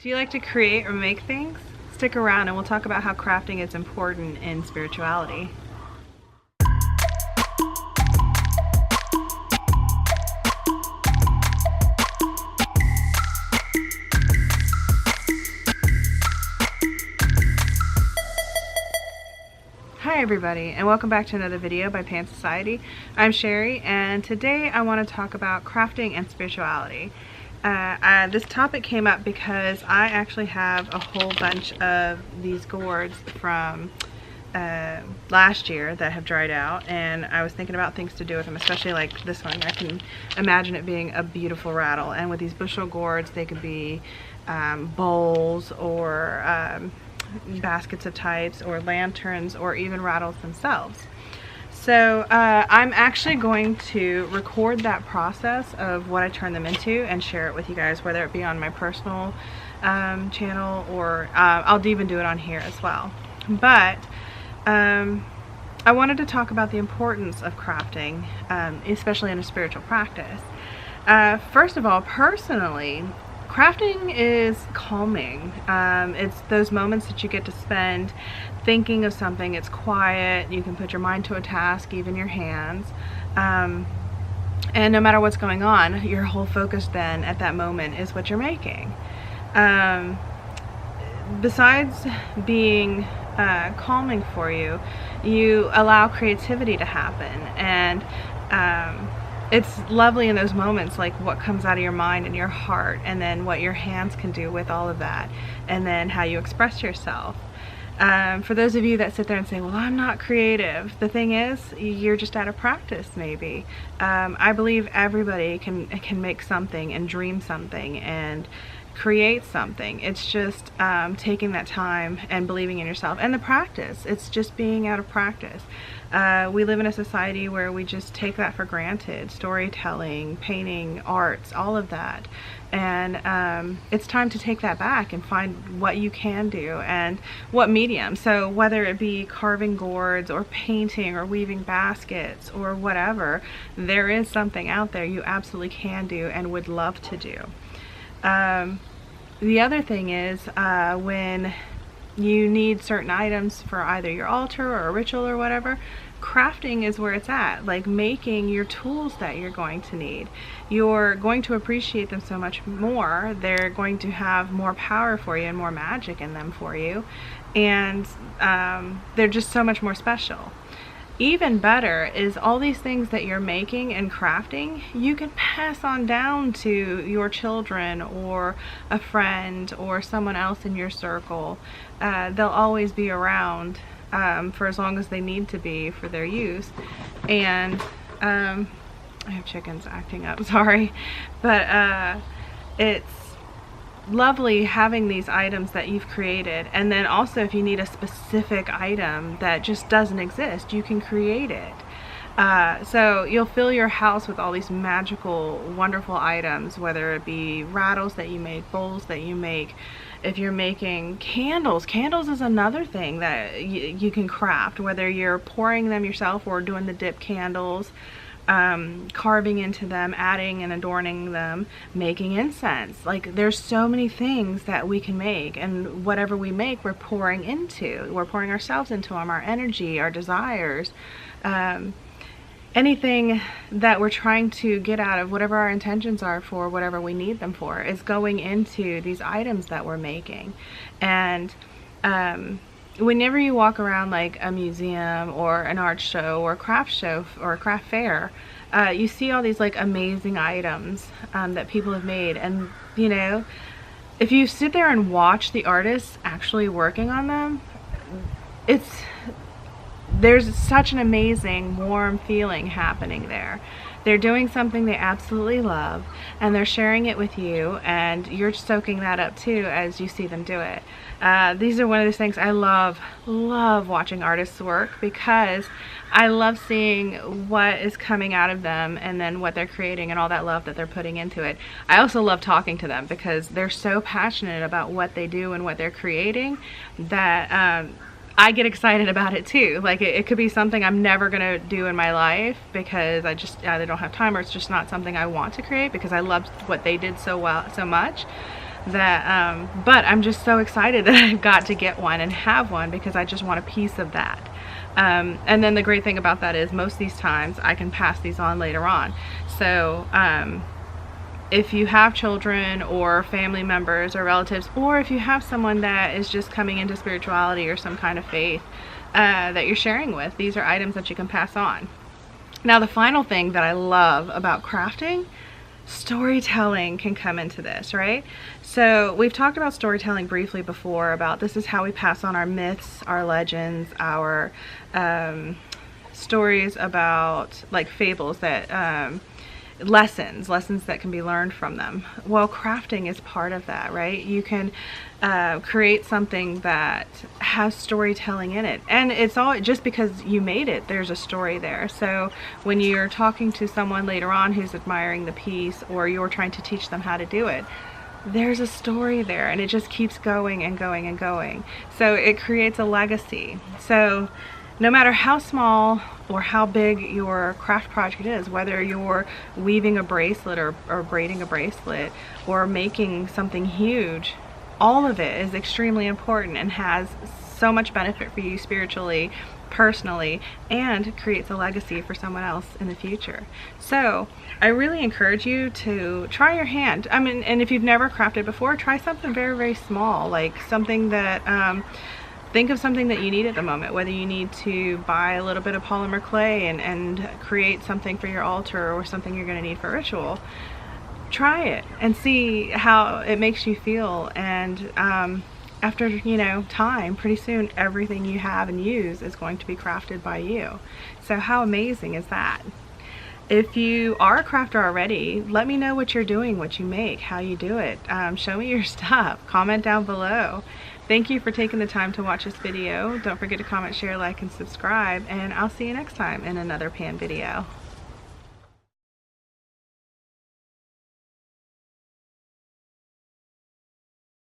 Do you like to create or make things? Stick around and we'll talk about how crafting is important in spirituality. Hi everybody, and welcome back to another video by Pan Society. I'm Cherie, and today I want to talk about crafting and spirituality. This topic came up because I actually have a whole bunch of these gourds from last year that have dried out, and I was thinking about things to do with them, especially like this one. I can imagine it being a beautiful rattle, and with these bushel gourds they could be bowls or baskets of types or lanterns or even rattles themselves. So I'm actually going to record that process of what I turn them into and share it with you guys, whether it be on my personal channel or I'll even do it on here as well. But I wanted to talk about the importance of crafting, especially in a spiritual practice. First of all, personally, crafting is calming. It's those moments that you get to spend thinking of something. It's quiet. You can put your mind to a task, even your hands. And no matter what's going on, your whole focus then at that moment is what you're making. Besides being calming for you, you allow creativity to happen. And it's lovely in those moments, like what comes out of your mind and your heart, and then what your hands can do with all of that, and then how you express yourself. For those of you that sit there and say, well, I'm not creative, the thing is, you're just out of practice maybe. I believe everybody can make something and dream something and create something. It's just taking that time and believing in yourself, and the practice. It's just being out of practice. We live in a society where we just take that for granted. Storytelling, painting, arts, all of that. And it's time to take that back and find what you can do and what medium. So whether it be carving gourds or painting or weaving baskets or whatever, there is something out there you absolutely can do and would love to do. The other thing is when you need certain items for either your altar or a ritual or whatever, crafting is where it's at. Like making your tools that you're going to need. You're going to appreciate them so much more. They're going to have more power for you and more magic in them for you. And they're just so much more special. Even better is all these things that you're making and crafting, you can pass on down to your children or a friend or someone else in your circle. They'll always be around for as long as they need to be for their use. And I have chickens acting up, sorry. But it's lovely having these items that you've created, and then also if you need a specific item that just doesn't exist, you can create it. So you'll fill your house with all these magical, wonderful items, whether it be rattles that you make, bowls that you make. If you're making candles, candles is another thing that you can craft, whether you're pouring them yourself or doing the dip candles. Carving into them, adding and adorning them, making incense. Like there's so many things that we can make, and whatever we make we're pouring into. We're pouring ourselves into them, our energy, our desires. Anything that we're trying to get out of, whatever our intentions are for whatever we need them for, is going into these items that we're making. And whenever you walk around like a museum or an art show or a craft fair, you see all these like amazing items that people have made. And you know, if you sit there and watch the artists actually working on them, there's such an amazing warm feeling happening there. They're doing something they absolutely love, and they're sharing it with you, and you're soaking that up too as you see them do it. These are one of those things I love watching artists work, because I love seeing what is coming out of them and then what they're creating and all that love that they're putting into it. I also love talking to them because they're so passionate about what they do and what they're creating that I get excited about it too. Like it could be something I'm never gonna do in my life because I just either don't have time or it's just not something I want to create because I loved what they did so much. that but I'm just so excited that I've got to get one and have one, because I just want a piece of that. And then the great thing about that is most of these times I can pass these on later on. So if you have children or family members or relatives, or if you have someone that is just coming into spirituality or some kind of faith that you're sharing with, these are items that you can pass on. Now, the final thing that I love about crafting, storytelling can come into this, right? So we've talked about storytelling briefly before, about this is how we pass on our myths, our legends, our stories about, like, fables that lessons that can be learned from them. Well, crafting is part of that, right? You can create something that has storytelling in it, and it's all just because you made it, there's a story there. So when you're talking to someone later on who's admiring the piece, or you're trying to teach them how to do it, there's a story there, and it just keeps going and going and going. So it creates a legacy. So no matter how small or how big your craft project is, whether you're weaving a bracelet or braiding a bracelet or making something huge, all of it is extremely important and has so much benefit for you spiritually, personally, and creates a legacy for someone else in the future. So I really encourage you to try your hand. I mean, and if you've never crafted before, try something very, very small, like something that think of something that you need at the moment, whether you need to buy a little bit of polymer clay and create something for your altar, or something you're going to need for ritual. Try it and see how it makes you feel, and after, you know, time, pretty soon everything you have and use is going to be crafted by you. So how amazing is that? If you are a crafter already, let me know what you're doing, what you make, how you do it. Show me your stuff. Comment down below. Thank you for taking the time to watch this video. Don't forget to comment, share, like, and subscribe, and I'll see you next time in another pan video.